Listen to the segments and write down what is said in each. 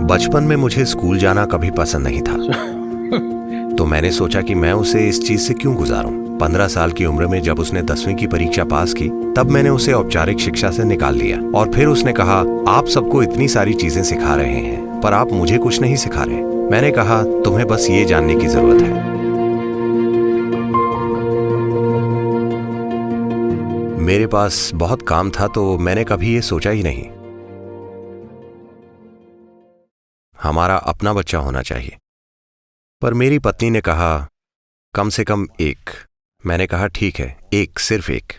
बचपन में मुझे स्कूल जाना कभी पसंद नहीं था, तो मैंने सोचा कि मैं उसे इस चीज से क्यों गुजारूं। 15 साल की उम्र में जब उसने 10वीं की परीक्षा पास की, तब मैंने उसे औपचारिक शिक्षा से निकाल लिया। और फिर उसने कहा, आप सबको इतनी सारी चीजें सिखा रहे हैं, पर आप मुझे कुछ नहीं सिखा रहे। मैंने कहा, तुम्हें बस ये जानने की जरूरत है। मेरे पास बहुत काम था, तो मैंने कभी ये सोचा ही नहीं हमारा अपना बच्चा होना चाहिए। पर मेरी पत्नी ने कहा, कम से कम एक। मैंने कहा, ठीक है, एक, सिर्फ एक।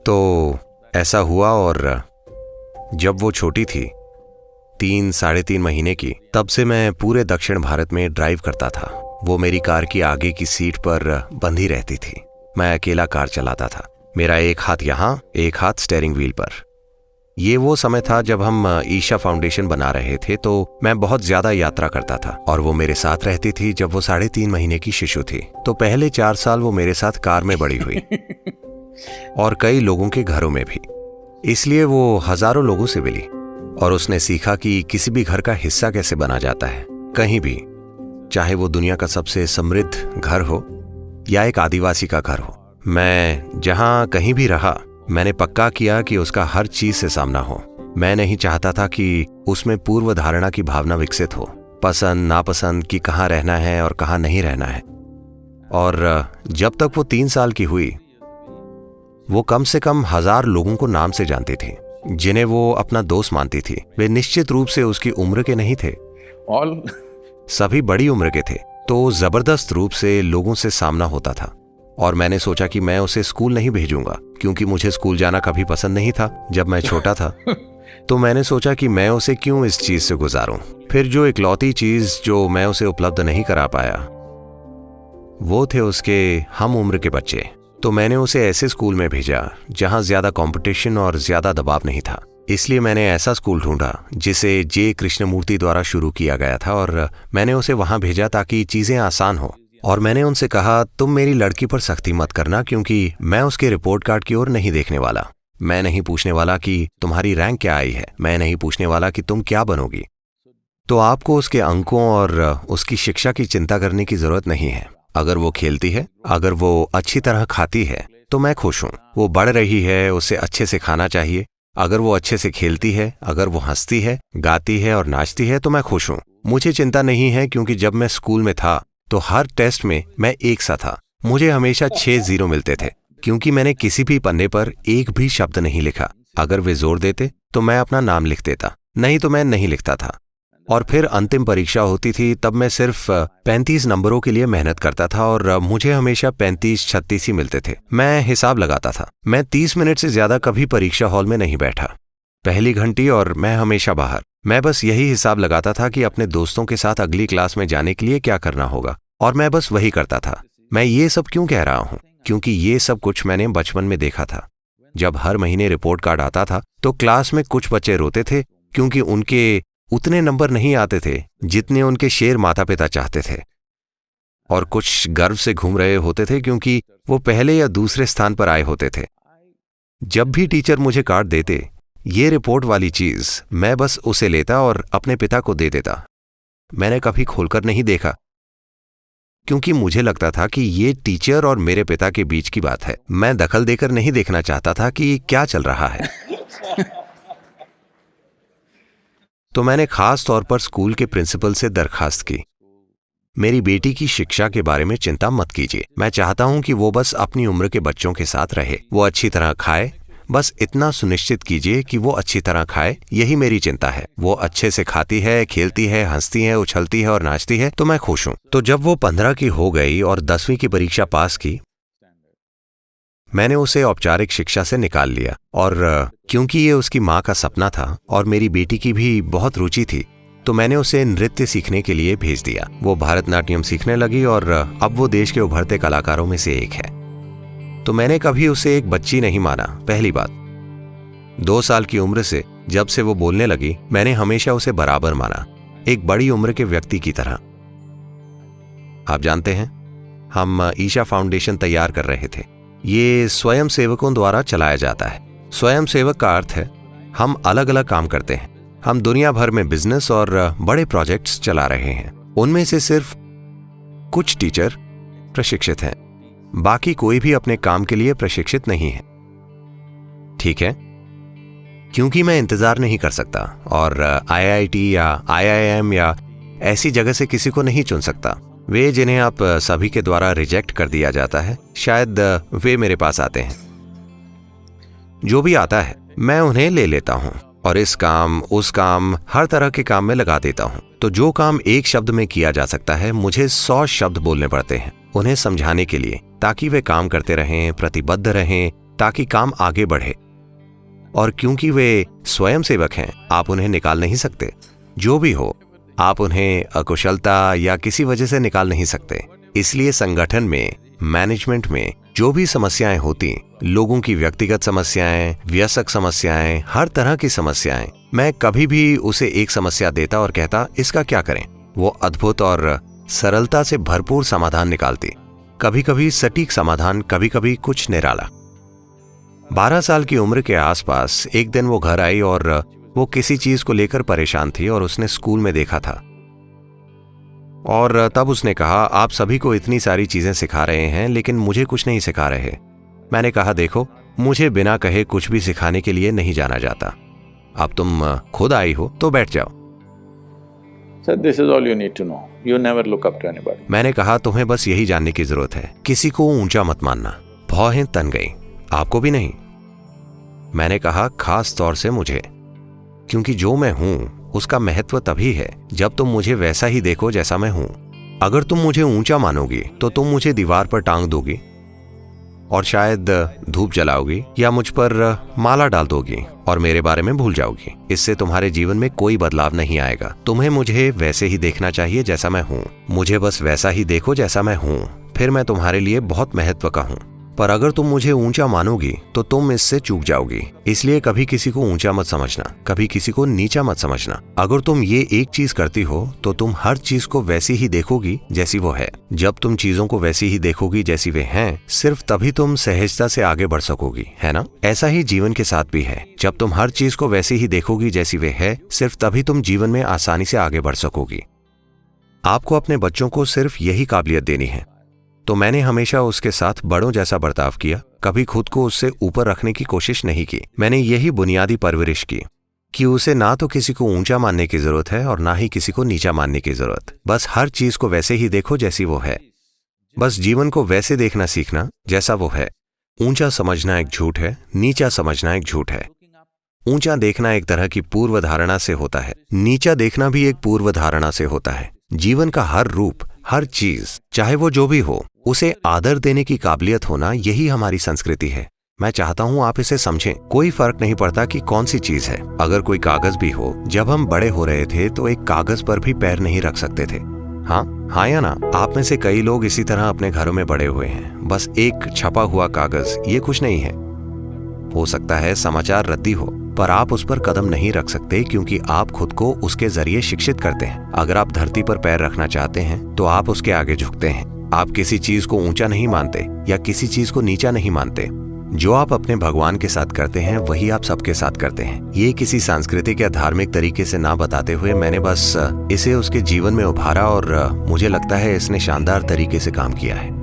तो ऐसा हुआ, और जब वो छोटी थी, 3-3.5 महीने की, तब से मैं पूरे दक्षिण भारत में ड्राइव करता था। वो मेरी कार की आगे की सीट पर बंधी रहती थी। मैं अकेला कार चलाता था। मेरा एक हाथ यहां, एक हाथ स्टीयरिंग व्हील पर। ये वो समय था जब हम ईशा फाउंडेशन बना रहे थे, तो मैं बहुत ज्यादा यात्रा करता था, और वो मेरे साथ रहती थी जब वो 3.5 महीने की शिशु थी। तो पहले 4 साल वो मेरे साथ कार में बड़ी हुई और कई लोगों के घरों में भी। इसलिए वो हजारों लोगों से मिली, और उसने सीखा कि किसी भी घर का हिस्सा कैसे बना जाता है, कहीं भी, चाहे वो दुनिया का सबसे समृद्ध घर हो या एक आदिवासी का घर हो। मैं जहां कहीं भी रहा, मैंने पक्का किया कि उसका हर चीज से सामना हो। मैं नहीं चाहता था कि उसमें पूर्व धारणा की भावना विकसित हो, पसंद नापसंद की कहाँ रहना है और कहाँ नहीं रहना है। और जब तक वो 3 साल की हुई, वो कम से कम 1000 लोगों को नाम से जानती थी, जिन्हें वो अपना दोस्त मानती थी। वे निश्चित रूप से उसकी उम्र के नहीं थे, सभी बड़ी उम्र के थे। तो जबरदस्त रूप से लोगों से सामना होता था। और मैंने सोचा कि मैं उसे स्कूल नहीं भेजूंगा, क्योंकि मुझे स्कूल जाना कभी पसंद नहीं था जब मैं छोटा था। तो मैंने सोचा कि मैं उसे क्यों इस चीज से गुजारूं। फिर जो इकलौती चीज जो मैं उसे उपलब्ध नहीं करा पाया, वो थे उसके हम उम्र के बच्चे। तो मैंने उसे ऐसे स्कूल में भेजा जहां ज्यादा कंपटीशन और ज्यादा दबाव नहीं था। इसलिए मैंने ऐसा स्कूल ढूंढा जिसे जे कृष्णमूर्ति द्वारा शुरू किया गया था, और मैंने उसे वहां भेजा ताकि चीजें आसान हो। और मैंने उनसे कहा, तुम मेरी लड़की पर सख्ती मत करना, क्योंकि मैं उसके रिपोर्ट कार्ड की ओर नहीं देखने वाला। मैं नहीं पूछने वाला कि तुम्हारी रैंक क्या आई है। मैं नहीं पूछने वाला कि तुम क्या बनोगी। तो आपको उसके अंकों और उसकी शिक्षा की चिंता करने की जरूरत नहीं है। अगर वो खेलती है, अगर वो अच्छी तरह खाती है, तो मैं खुश हूं। वो बढ़ रही है, उसे अच्छे से खाना चाहिए। अगर वो अच्छे से खेलती है, अगर वो हंसती है, गाती है और नाचती है, तो मैं खुश हूं। मुझे चिंता नहीं है, क्योंकि जब मैं स्कूल में था तो हर टेस्ट में मैं एक सा था। मुझे हमेशा 6 0 मिलते थे, क्योंकि मैंने किसी भी पन्ने पर एक भी शब्द नहीं लिखा। अगर वे जोर देते तो मैं अपना नाम लिख देता, नहीं तो मैं नहीं लिखता था। और फिर अंतिम परीक्षा होती थी, तब मैं सिर्फ 35 नंबरों के लिए मेहनत करता था, और मुझे हमेशा 35-36 ही मिलते थे। मैं हिसाब लगाता था। मैं 30 मिनट से ज्यादा कभी परीक्षा हॉल में नहीं बैठा। पहली घंटी और मैं हमेशा बाहर। मैं बस यही हिसाब लगाता था कि अपने दोस्तों के साथ अगली क्लास में जाने के लिए क्या करना होगा, और मैं बस वही करता था। मैं ये सब क्यों कह रहा हूँ, क्योंकि ये सब कुछ मैंने बचपन में देखा था। जब हर महीने रिपोर्ट कार्ड आता था, तो क्लास में कुछ बच्चे रोते थे, क्योंकि उनके उतने नंबर नहीं आते थे जितने उनके शेर माता पिता चाहते थे। और कुछ गर्व से घूम रहे होते थे, क्योंकि वो पहले या दूसरे स्थान पर आए होते थे। जब भी टीचर मुझे कार्ड देते, ये रिपोर्ट वाली चीज, मैं बस उसे लेता और अपने पिता को दे देता। मैंने कभी खोलकर नहीं देखा, क्योंकि मुझे लगता था कि ये टीचर और मेरे पिता के बीच की बात है। मैं दखल देकर नहीं देखना चाहता था कि क्या चल रहा है। तो मैंने खास तौर पर स्कूल के प्रिंसिपल से दरखास्त की, मेरी बेटी की शिक्षा के बारे में चिंता मत कीजिए। मैं चाहता हूं कि वो बस अपनी उम्र के बच्चों के साथ रहे, वो अच्छी तरह खाए। बस इतना सुनिश्चित कीजिए कि वो अच्छी तरह खाए, यही मेरी चिंता है। वो अच्छे से खाती है, खेलती है, हंसती है, उछलती है और नाचती है, तो मैं खुश हूं। तो जब वो 15 की हो गई और 10वीं की परीक्षा पास की, मैंने उसे औपचारिक शिक्षा से निकाल लिया। और क्योंकि ये उसकी माँ का सपना था और मेरी बेटी की भी बहुत रुचि थी, तो मैंने उसे नृत्य सीखने के लिए भेज दिया। वो भरतनाट्यम सीखने लगी, और अब वो देश के उभरते कलाकारों में से एक है। तो मैंने कभी उसे एक बच्ची नहीं माना। पहली बात, 2 साल की उम्र से जब से वो बोलने लगी, मैंने हमेशा उसे बराबर माना, एक बड़ी उम्र के व्यक्ति की तरह। आप जानते हैं, हम ईशा फाउंडेशन तैयार कर रहे थे। ये स्वयं सेवकों द्वारा चलाया जाता है। स्वयं सेवक का अर्थ है हम अलग अलग काम करते हैं, हम दुनिया भर में बिजनेस और बड़े प्रोजेक्ट्स चला रहे हैं। उनमें से सिर्फ कुछ टीचर प्रशिक्षित हैं, बाकी कोई भी अपने काम के लिए प्रशिक्षित नहीं है। ठीक है, क्योंकि मैं इंतजार नहीं कर सकता और आईआईटी या आईआईएम या ऐसी जगह से किसी को नहीं चुन सकता। वे जिन्हें आप सभी के द्वारा रिजेक्ट कर दिया जाता है, शायद वे मेरे पास आते हैं। जो भी आता है मैं उन्हें ले लेता हूं और इस काम उस काम हर तरह के काम में लगा देता हूं। तो जो काम एक शब्द में किया जा सकता है, मुझे 100 शब्द बोलने पड़ते हैं उन्हें समझाने के लिए, ताकि वे काम करते रहें, प्रतिबद्ध रहें, ताकि काम आगे बढ़े। और क्योंकि वे स्वयं सेवक हैं, आप उन्हें निकाल नहीं सकते। जो भी हो, आप उन्हें अकुशलता या किसी वजह से निकाल नहीं सकते। इसलिए संगठन में, मैनेजमेंट में जो भी समस्याएं होती, लोगों की व्यक्तिगत समस्याएं, वयस्क समस्याएं, हर तरह की समस्याएं, मैं कभी भी उसे एक समस्या देता और कहता इसका क्या करें। वो अद्भुत और सरलता से भरपूर समाधान निकालती। कभी कभी सटीक समाधान, कभी कभी कुछ निराला। 12 साल की उम्र के आसपास एक दिन वो घर आई और वो किसी चीज को लेकर परेशान थी और उसने स्कूल में देखा था। और तब उसने कहा, आप सभी को इतनी सारी चीजें सिखा रहे हैं लेकिन मुझे कुछ नहीं सिखा रहे। मैंने कहा, देखो, मुझे बिना कहे कुछ भी सिखाने के लिए नहीं जाना जाता। अब तुम खुद आई हो तो बैठ जाओ। This is all you need to know. You never look up to anybody. मैंने कहा, तुम्हें बस यही जानने की जरूरत है, किसी को ऊंचा मत मानना। भौहें तन गई, आपको भी नहीं। मैंने कहा, खास तौर से मुझे, क्योंकि जो मैं हूं उसका महत्व तभी है जब तुम मुझे वैसा ही देखो जैसा मैं हूं। अगर तुम मुझे ऊंचा मानोगी तो तुम मुझे दीवार पर टांग दोगी और शायद धूप जलाओगी या मुझ पर माला डाल दोगी और मेरे बारे में भूल जाओगी। इससे तुम्हारे जीवन में कोई बदलाव नहीं आएगा। तुम्हें मुझे वैसे ही देखना चाहिए जैसा मैं हूं। मुझे बस वैसा ही देखो जैसा मैं हूं, फिर मैं तुम्हारे लिए बहुत महत्व का हूं। पर अगर तुम मुझे ऊंचा मानोगी तो तुम इससे चूक जाओगी। इसलिए कभी किसी को ऊंचा मत समझना, कभी किसी को नीचा मत समझना। अगर तुम ये एक चीज करती हो तो तुम हर चीज को वैसी ही देखोगी जैसी वो है। जब तुम चीजों को वैसी ही देखोगी जैसी वे हैं, सिर्फ तभी तुम सहजता से आगे बढ़ सकोगी, है ना? ऐसा ही जीवन के साथ भी है। जब तुम हर चीज को वैसी ही देखोगी जैसी वे है, सिर्फ तभी तुम जीवन में आसानी से आगे बढ़ सकोगी। आपको अपने बच्चों को सिर्फ यही काबिलियत देनी है। तो मैंने हमेशा उसके साथ बड़ों जैसा बर्ताव किया, कभी खुद को उससे ऊपर रखने की कोशिश नहीं की। मैंने यही बुनियादी परवरिश की कि उसे ना तो किसी को ऊंचा मानने की जरूरत है और ना ही किसी को नीचा मानने की जरूरत। बस हर चीज को वैसे ही देखो जैसी वो है। बस जीवन को वैसे देखना सीखना जैसा वो है। ऊंचा समझना एक झूठ है, नीचा समझना एक झूठ है। ऊंचा देखना एक तरह की पूर्व धारणा से होता है, नीचा देखना भी एक पूर्व धारणा से होता है। जीवन का हर रूप, हर चीज, चाहे वो जो भी हो, उसे आदर देने की काबिलियत होना, यही हमारी संस्कृति है। मैं चाहता हूं आप इसे समझें। कोई फर्क नहीं पड़ता कि कौन सी चीज है। अगर कोई कागज भी हो, जब हम बड़े हो रहे थे तो एक कागज पर भी पैर नहीं रख सकते थे। हाँ या ना? आप में से कई लोग इसी तरह अपने घरों में बड़े हुए हैं। बस एक छपा हुआ कागज, ये कुछ नहीं है। हो सकता है समाचार रद्दी हो, पर आप उस पर कदम नहीं रख सकते क्योंकि आप खुद को उसके जरिए शिक्षित करते हैं। अगर आप धरती पर पैर रखना चाहते हैं तो आप उसके आगे झुकते हैं। आप किसी चीज को ऊंचा नहीं मानते या किसी चीज को नीचा नहीं मानते। जो आप अपने भगवान के साथ करते हैं वही आप सबके साथ करते हैं। ये किसी सांस्कृतिक या धार्मिक तरीके से ना बताते हुए मैंने बस इसे उसके जीवन में उभारा और मुझे लगता है इसने शानदार तरीके से काम किया है।